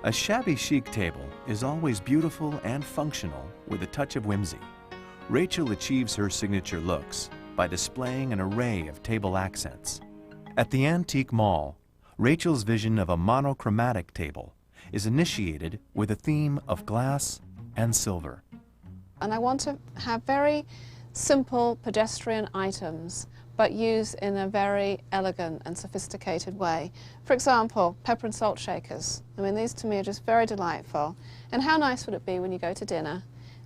A shabby chic table is always beautiful and functional with a touch of whimsy. Rachel achieves her signature looks by displaying an array of table accents. At the antique mall, Rachel's vision of a monochromatic table is initiated with a theme of glass and silver. And I want to have very simple pedestrian items, but used in a very elegant and sophisticated way. For example, pepper and salt shakers. I mean, these to me are just very delightful. And how nice would it be when you go to dinner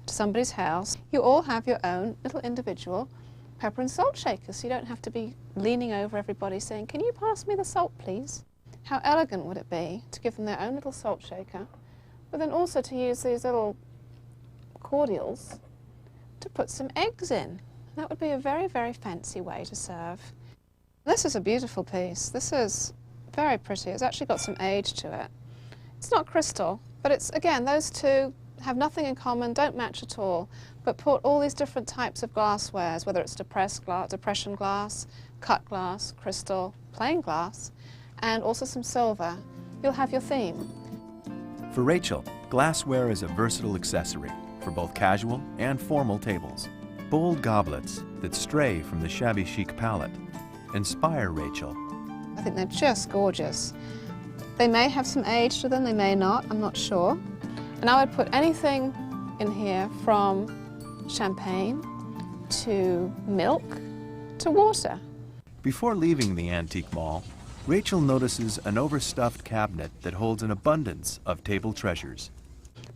to somebody's house, you all have your own little individual pepper and salt shakers, so you don't have to be leaning over everybody saying, "Can you pass me the salt, please?" How elegant would it be to give them their own little salt shaker, but then also to use these little cordials to put some eggs in. That would be a very, very fancy way to serve. This is a beautiful piece. This is very pretty. It's actually got some age to it. It's not crystal, but it's, again, those two have nothing in common, don't match at all, but put all these different types of glasswares, whether it's depression glass, cut glass, crystal, plain glass, and also some silver. You'll have your theme. For Rachel, glassware is a versatile accessory for both casual and formal tables. Bold goblets that stray from the shabby chic palette inspire Rachel. I think they're just gorgeous. They may have some age to them, they may not, I'm not sure. And I would put anything in here from champagne to milk to water. Before leaving the antique mall, Rachel notices an overstuffed cabinet that holds an abundance of table treasures.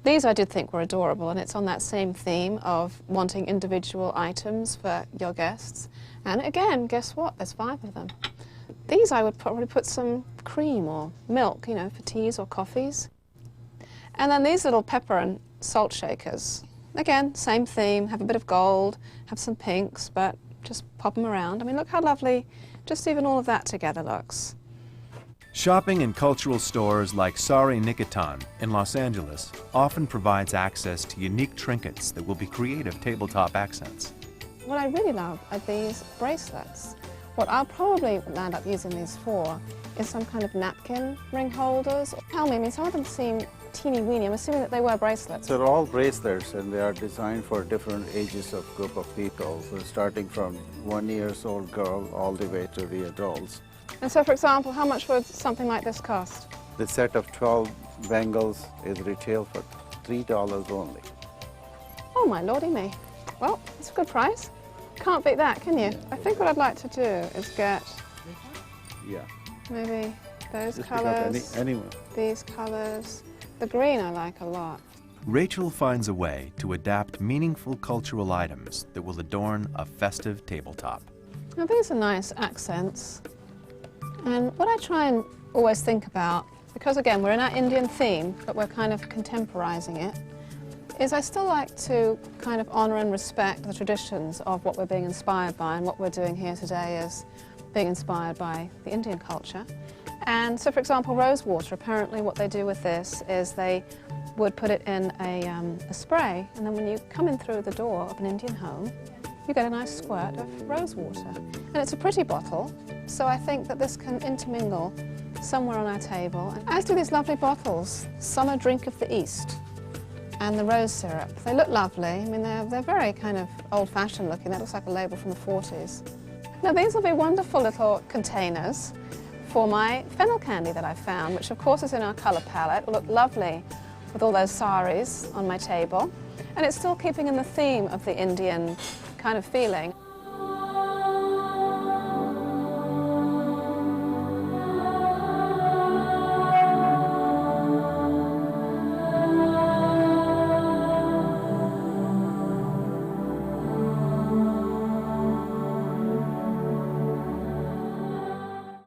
These I did think were adorable, and it's on that same theme of wanting individual items for your guests. And again, guess what? There's 5 of them. These I would probably put some cream or milk, you know, for teas or coffees. And then these little pepper and salt shakers. Again, same theme, have a bit of gold, have some pinks, but just pop them around. I mean, look how lovely just even all of that together looks. Shopping in cultural stores like Sari Nikitan in Los Angeles often provides access to unique trinkets that will be creative tabletop accents. What I really love are these bracelets. What I'll probably land up using these for is some kind of napkin ring holders. Tell me, I mean, some of them seem teeny weeny. I'm assuming that they were bracelets. They're all bracelets, and they are designed for different ages of group of people. So starting from 1-year-old girl all the way to the adults. And so, for example, how much would something like this cost? The set of 12 bangles is retail for $3 only. Oh my lordy me. Well, that's a good price. Can't beat that, can you? I think what I'd like to do is get maybe those Just colours, anyone. these colours. The green I like a lot. Rachel finds a way to adapt meaningful cultural items that will adorn a festive tabletop. Now these are nice accents. And what I try and always think about, because again we're in our Indian theme, but we're kind of contemporizing it, is I still like to kind of honour and respect the traditions of what we're being inspired by, and what we're doing here today is being inspired by the Indian culture. And so, for example, rose water, apparently what they do with this is they would put it in a spray, and then when you come in through the door of an Indian home, you get a nice squirt of rose water. And it's a pretty bottle, so I think that this can intermingle somewhere on our table. And as do these lovely bottles, Summer Drink of the East and the rose syrup. They look lovely. I mean, they're very kind of old-fashioned looking. That looks like a label from the 40s. Now, these will be wonderful little containers for my fennel candy that I found, which of course is in our colour palette. It will look lovely with all those saris on my table. And it's still keeping in the theme of the Indian kind of feeling.